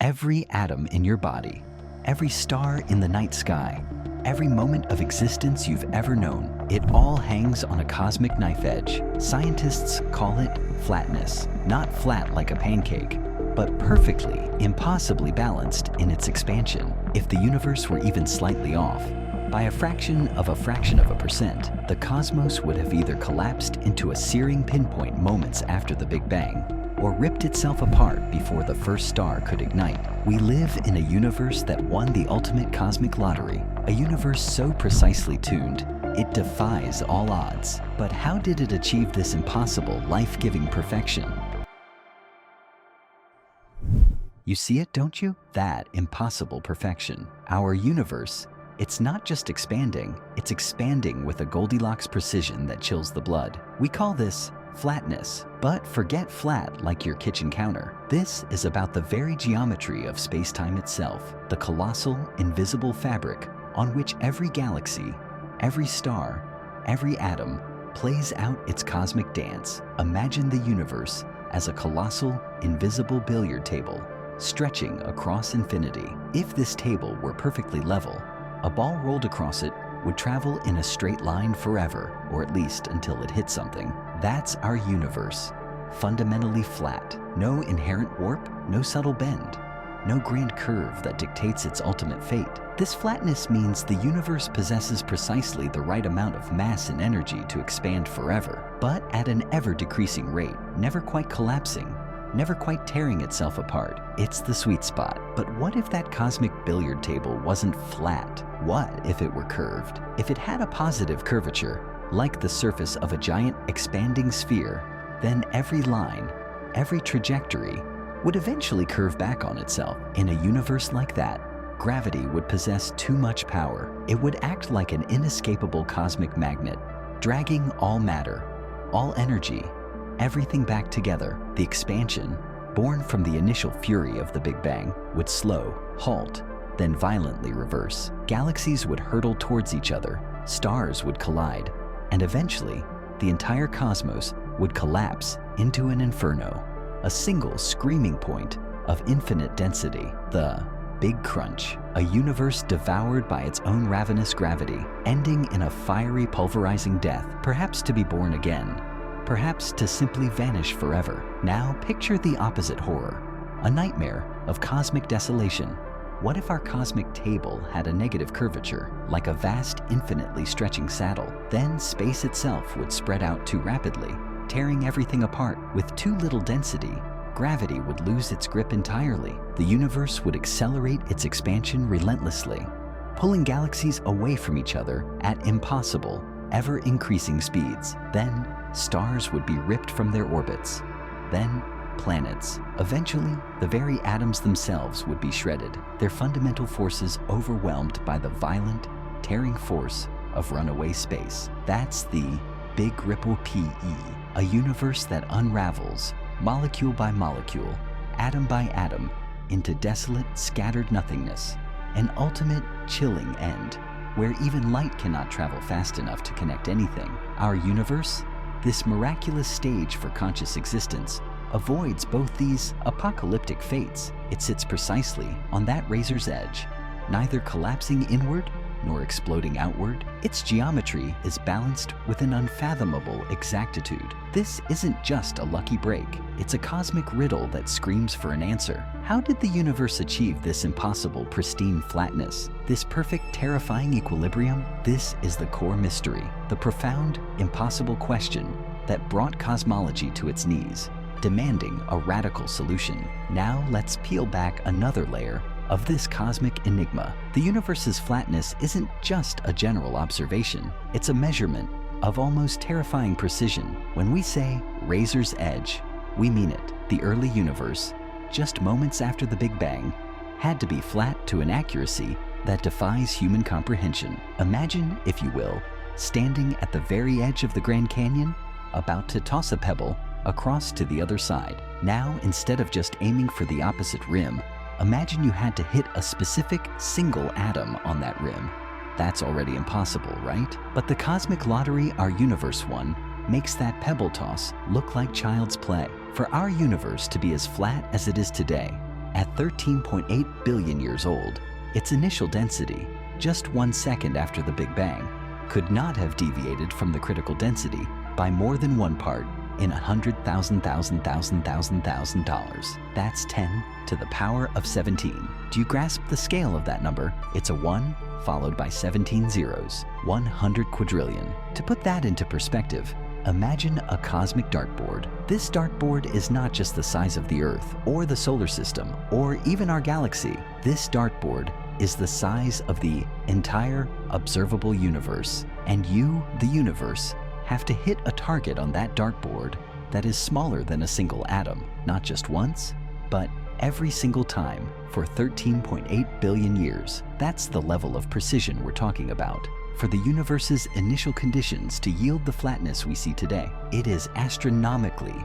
Every atom in your body, every star in the night sky, every moment of existence you've ever known, it all hangs on a cosmic knife edge. Scientists call it flatness. Not flat like a pancake, but perfectly, impossibly balanced in its expansion. If the universe were even slightly off, by a fraction of a percent, the cosmos would have either collapsed into a searing pinpoint moments after the Big Bang, or ripped itself apart before the first star could ignite. We live in a universe that won the ultimate cosmic lottery, a universe so precisely tuned, it defies all odds. But how did it achieve this impossible, life-giving perfection? You see it, don't you? That impossible perfection. Our universe, it's not just expanding, it's expanding with a Goldilocks precision that chills the blood. We call this flatness, but forget flat like your kitchen counter. This is about the very geometry of space-time itself, the colossal, invisible fabric on which every galaxy, every star, every atom plays out its cosmic dance. Imagine the universe as a colossal, invisible billiard table stretching across infinity. If this table were perfectly level, a ball rolled across it would travel in a straight line forever, or at least until it hit something. That's our universe, fundamentally flat. No inherent warp, no subtle bend, no grand curve that dictates its ultimate fate. This flatness means the universe possesses precisely the right amount of mass and energy to expand forever, but at an ever-decreasing rate, never quite collapsing, never quite tearing itself apart. It's the sweet spot. But what if that cosmic billiard table wasn't flat? What if it were curved? If it had a positive curvature, like the surface of a giant expanding sphere, then every line, every trajectory would eventually curve back on itself. In a universe like that, gravity would possess too much power. It would act like an inescapable cosmic magnet, dragging all matter, all energy, everything back together. The expansion, born from the initial fury of the Big Bang, would slow, halt, then violently reverse. Galaxies would hurtle towards each other, stars would collide, and eventually, the entire cosmos would collapse into an inferno, a single screaming point of infinite density, the Big Crunch, a universe devoured by its own ravenous gravity, ending in a fiery, pulverizing death, perhaps to be born again, perhaps to simply vanish forever. Now picture the opposite horror, a nightmare of cosmic desolation. What if our cosmic table had a negative curvature, like a vast, infinitely stretching saddle? Then space itself would spread out too rapidly, tearing everything apart. With too little density, gravity would lose its grip entirely. The universe would accelerate its expansion relentlessly, pulling galaxies away from each other at impossible, ever-increasing speeds. Then, stars would be ripped from their orbits. Then, planets. Eventually, the very atoms themselves would be shredded, their fundamental forces overwhelmed by the violent, tearing force of runaway space. That's the Big Ripple PE, a universe that unravels, molecule by molecule, atom by atom, into desolate, scattered nothingness, an ultimate, chilling end, where even light cannot travel fast enough to connect anything. Our universe, this miraculous stage for conscious existence, avoids both these apocalyptic fates. It sits precisely on that razor's edge, neither collapsing inward nor exploding outward. Its geometry is balanced with an unfathomable exactitude. This isn't just a lucky break, it's a cosmic riddle that screams for an answer. How did the universe achieve this impossible, pristine flatness? This perfect, terrifying equilibrium? This is the core mystery, the profound, impossible question that brought cosmology to its knees, demanding a radical solution. Now let's peel back another layer of this cosmic enigma. The universe's flatness isn't just a general observation, it's a measurement of almost terrifying precision. When we say razor's edge, we mean it. The early universe, just moments after the Big Bang, had to be flat to an accuracy that defies human comprehension. Imagine, if you will, standing at the very edge of the Grand Canyon, about to toss a pebble across to the other side. Now, instead of just aiming for the opposite rim, imagine you had to hit a specific single atom on that rim. That's already impossible, right? But the cosmic lottery our universe won makes that pebble toss look like child's play. For our universe to be as flat as it is today, At 13.8 billion years old, its initial density, just 1 second after the Big Bang, could not have deviated from the critical density by more than 1 part in 100,000 $1,000,000. That's 10 to the power of 17. Do you grasp the scale of that number? It's a 1 followed by 17 zeros, 100 quadrillion. To put that into perspective, imagine a cosmic dartboard. This dartboard is not just the size of the Earth or the solar system or even our galaxy. This dartboard is the size of the entire observable universe. And you, the universe, have to hit a target on that dartboard that is smaller than a single atom, not just once, but every single time for 13.8 billion years. That's the level of precision we're talking about. For the universe's initial conditions to yield the flatness we see today, it is astronomically,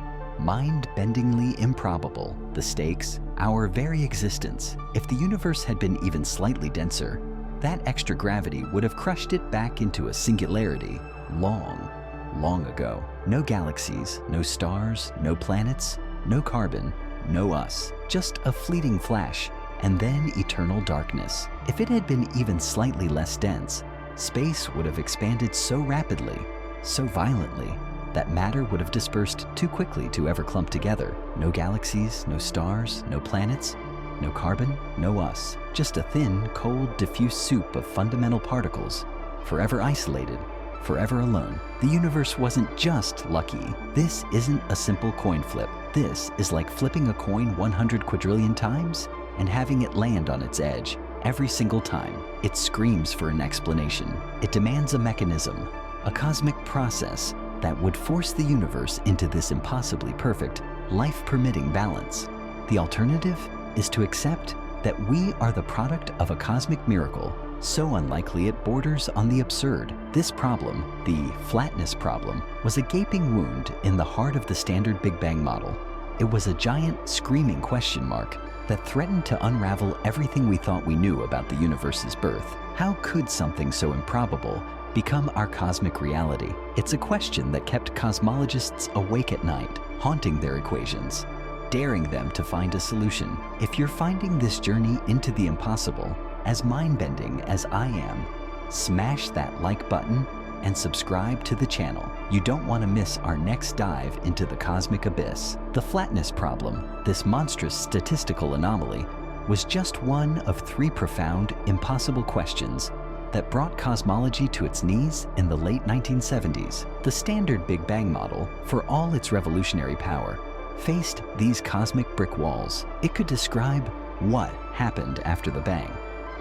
mind-bendingly improbable. The stakes, our very existence. If the universe had been even slightly denser, that extra gravity would have crushed it back into a singularity long ago. No galaxies, no stars, no planets, no carbon, no us. Just a fleeting flash, and then eternal darkness. If it had been even slightly less dense, space would have expanded so rapidly, so violently, that matter would have dispersed too quickly to ever clump together. No galaxies, no stars, no planets, no carbon, no us. Just a thin, cold, diffuse soup of fundamental particles, forever isolated, forever alone. The universe wasn't just lucky. This isn't a simple coin flip. This is like flipping a coin 100 quadrillion times and having it land on its edge every single time. It screams for an explanation. It demands a mechanism, a cosmic process that would force the universe into this impossibly perfect, life-permitting balance. The alternative is to accept that we are the product of a cosmic miracle so unlikely it borders on the absurd. This problem, the flatness problem, was a gaping wound in the heart of the standard Big Bang model. It was a giant, screaming question mark that threatened to unravel everything we thought we knew about the universe's birth. How could something so improbable become our cosmic reality? It's a question that kept cosmologists awake at night, haunting their equations, daring them to find a solution. If you're finding this journey into the impossible as mind-bending as I am, smash that like button and subscribe to the channel. You don't want to miss our next dive into the cosmic abyss. The flatness problem, this monstrous statistical anomaly, was just one of 3 profound, impossible questions that brought cosmology to its knees in the late 1970s. The standard Big Bang model, for all its revolutionary power, faced these cosmic brick walls. It could describe what happened after the bang,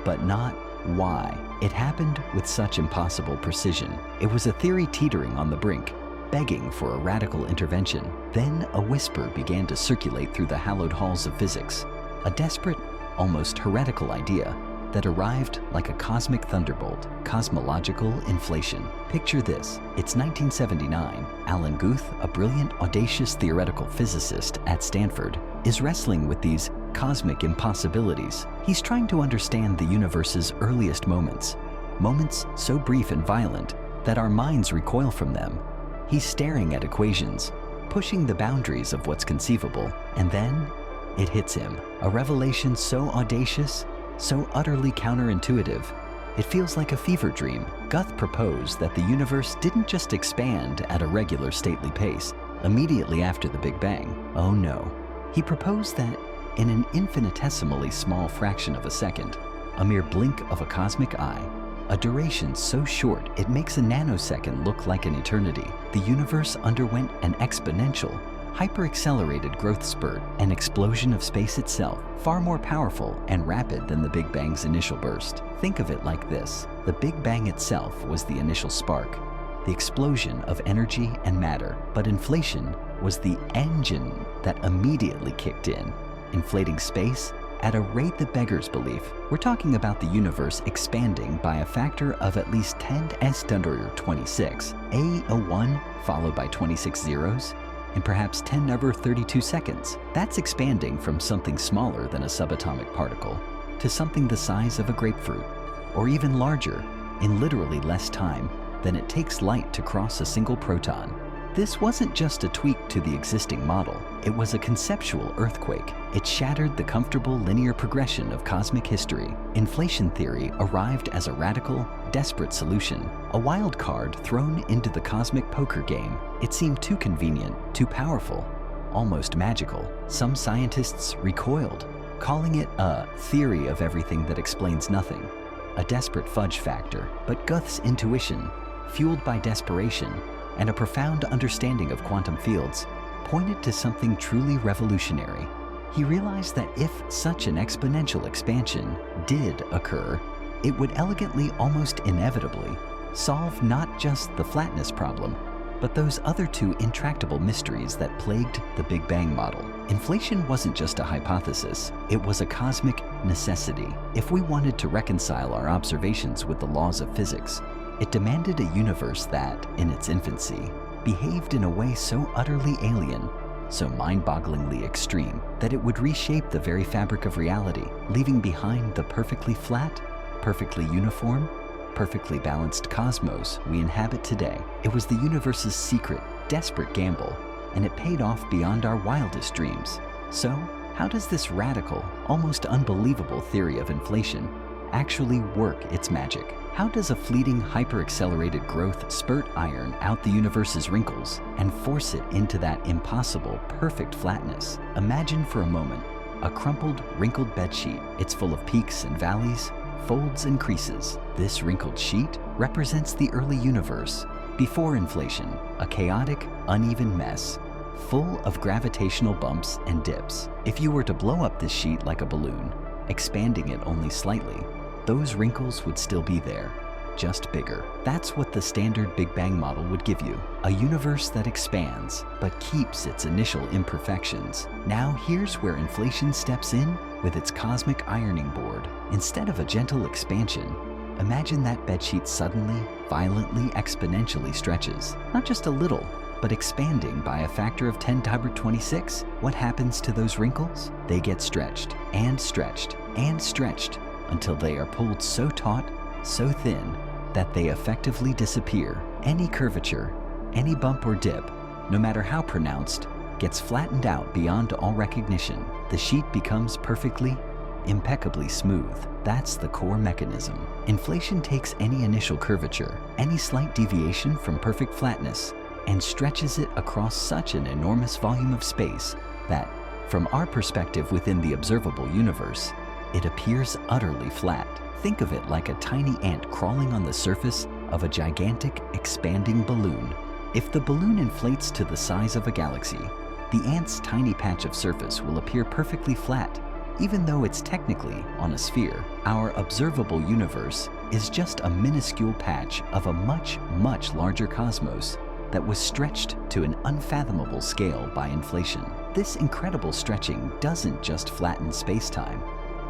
but not why. It happened with such impossible precision. It was a theory teetering on the brink, begging for a radical intervention. Then a whisper began to circulate through the hallowed halls of physics, a desperate, almost heretical idea that arrived like a cosmic thunderbolt, cosmological inflation. Picture this. It's 1979. Alan Guth, a brilliant, audacious theoretical physicist at Stanford, is wrestling with these cosmic impossibilities. He's trying to understand the universe's earliest moments so brief and violent that our minds recoil from them. He's staring at equations, pushing the boundaries of what's conceivable, and then it hits him. A revelation so audacious, so utterly counterintuitive, it feels like a fever dream. Guth proposed that the universe didn't just expand at a regular stately pace immediately after the Big Bang. Oh no. He proposed that in an infinitesimally small fraction of a second, a mere blink of a cosmic eye, a duration so short it makes a nanosecond look like an eternity, the universe underwent an exponential, hyper-accelerated growth spurt, an explosion of space itself, far more powerful and rapid than the Big Bang's initial burst. Think of it like this. The Big Bang itself was the initial spark, the explosion of energy and matter, but inflation was the engine that immediately kicked in, inflating space at a rate that beggars belief. We're talking about the universe expanding by a factor of at least 10 to the 26, a 1 followed by 26 zeros, in perhaps 10 to the 32 seconds. That's expanding from something smaller than a subatomic particle to something the size of a grapefruit, or even larger, in literally less time than it takes light to cross a single proton. This wasn't just a tweak to the existing model, it was a conceptual earthquake. It shattered the comfortable linear progression of cosmic history. Inflation theory arrived as a radical, desperate solution, a wild card thrown into the cosmic poker game. It seemed too convenient, too powerful, almost magical. Some scientists recoiled, calling it a theory of everything that explains nothing, a desperate fudge factor. But Guth's intuition, fueled by desperation and a profound understanding of quantum fields, pointed to something truly revolutionary. He realized that if such an exponential expansion did occur, it would elegantly, almost inevitably, solve not just the flatness problem, but those other two intractable mysteries that plagued the Big Bang model. Inflation wasn't just a hypothesis, it was a cosmic necessity. If we wanted to reconcile our observations with the laws of physics, it demanded a universe that, in its infancy, behaved in a way so utterly alien, so mind-bogglingly extreme, that it would reshape the very fabric of reality, leaving behind the perfectly flat, perfectly uniform, perfectly balanced cosmos we inhabit today. It was the universe's secret, desperate gamble, and it paid off beyond our wildest dreams. So, how does this radical, almost unbelievable theory of inflation actually work its magic? How does a fleeting, hyper-accelerated growth spurt iron out the universe's wrinkles and force it into that impossible, perfect flatness? Imagine for a moment a crumpled, wrinkled bedsheet. It's full of peaks and valleys, folds and creases. This wrinkled sheet represents the early universe, before inflation, a chaotic, uneven mess, full of gravitational bumps and dips. If you were to blow up this sheet like a balloon, expanding it only slightly, those wrinkles would still be there, just bigger. That's what the standard Big Bang model would give you, a universe that expands, but keeps its initial imperfections. Now here's where inflation steps in with its cosmic ironing board. Instead of a gentle expansion, imagine that bedsheet suddenly, violently, exponentially stretches. Not just a little, but expanding by a factor of 10 to the power 26. What happens to those wrinkles? They get stretched and stretched and stretched until they are pulled so taut, so thin, that they effectively disappear. Any curvature, any bump or dip, no matter how pronounced, gets flattened out beyond all recognition. The sheet becomes perfectly, impeccably smooth. That's the core mechanism. Inflation takes any initial curvature, any slight deviation from perfect flatness, and stretches it across such an enormous volume of space that, from our perspective within the observable universe, it appears utterly flat. Think of it like a tiny ant crawling on the surface of a gigantic, expanding balloon. If the balloon inflates to the size of a galaxy, the ant's tiny patch of surface will appear perfectly flat, even though it's technically on a sphere. Our observable universe is just a minuscule patch of a much, much larger cosmos that was stretched to an unfathomable scale by inflation. This incredible stretching doesn't just flatten space-time,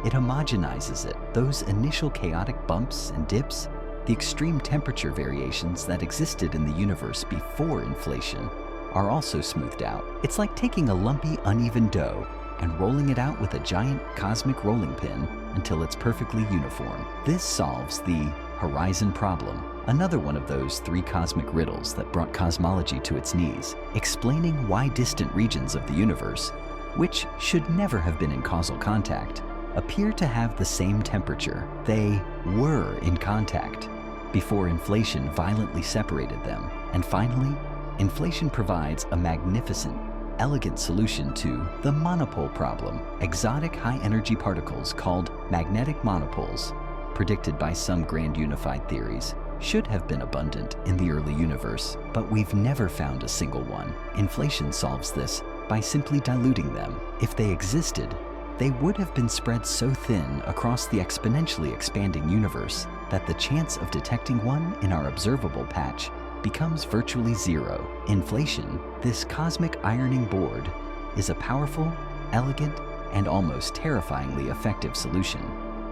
it homogenizes it. Those initial chaotic bumps and dips, the extreme temperature variations that existed in the universe before inflation, are also smoothed out. It's like taking a lumpy, uneven dough and rolling it out with a giant cosmic rolling pin until it's perfectly uniform. This solves the horizon problem, another one of those three cosmic riddles that brought cosmology to its knees, explaining why distant regions of the universe, which should never have been in causal contact, appear to have the same temperature. They were in contact before inflation violently separated them. And finally, inflation provides a magnificent, elegant solution to the monopole problem. Exotic high-energy particles called magnetic monopoles, predicted by some grand unified theories, should have been abundant in the early universe, but we've never found a single one. Inflation solves this by simply diluting them. If they existed, they would have been spread so thin across the exponentially expanding universe that the chance of detecting one in our observable patch becomes virtually zero. Inflation, this cosmic ironing board, is a powerful, elegant, and almost terrifyingly effective solution.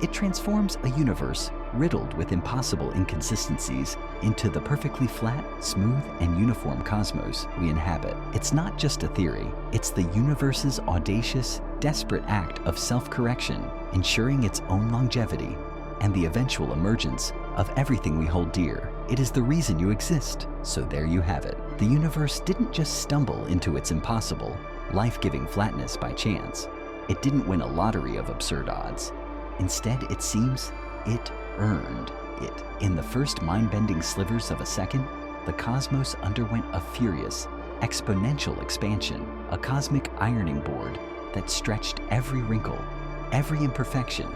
It transforms a universe riddled with impossible inconsistencies into the perfectly flat, smooth, and uniform cosmos we inhabit. It's not just a theory, it's the universe's audacious, desperate act of self-correction, ensuring its own longevity and the eventual emergence of everything we hold dear. It is the reason you exist, so there you have it. The universe didn't just stumble into its impossible, life-giving flatness by chance. It didn't win a lottery of absurd odds. Instead, it seems it earned it. In the first mind-bending slivers of a second, the cosmos underwent a furious, exponential expansion, a cosmic ironing board that stretched every wrinkle, every imperfection,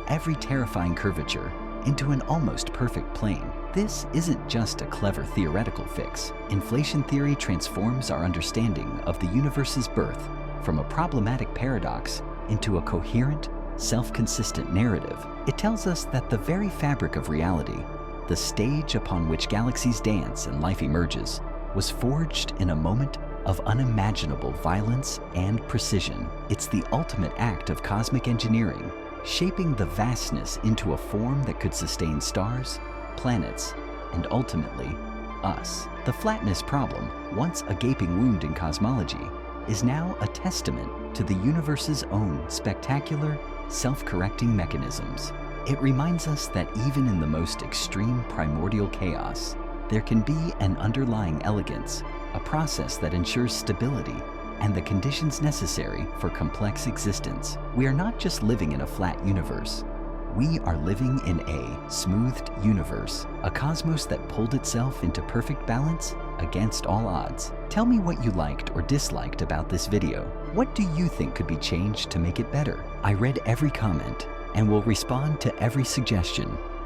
every terrifying curvature into an almost perfect plane. This isn't just a clever theoretical fix. Inflation theory transforms our understanding of the universe's birth from a problematic paradox into a coherent, self-consistent narrative. It tells us that the very fabric of reality, the stage upon which galaxies dance and life emerges, was forged in a moment of unimaginable violence and precision. It's the ultimate act of cosmic engineering, shaping the vastness into a form that could sustain stars, planets, and ultimately, us. The flatness problem, once a gaping wound in cosmology, is now a testament to the universe's own spectacular, self-correcting mechanisms. It reminds us that even in the most extreme primordial chaos, there can be an underlying elegance, a process that ensures stability and the conditions necessary for complex existence. We are not just living in a flat universe. We are living in a smoothed universe, a cosmos that pulled itself into perfect balance against all odds. Tell me what you liked or disliked about this video. What do you think could be changed to make it better? I read every comment and will respond to every suggestion.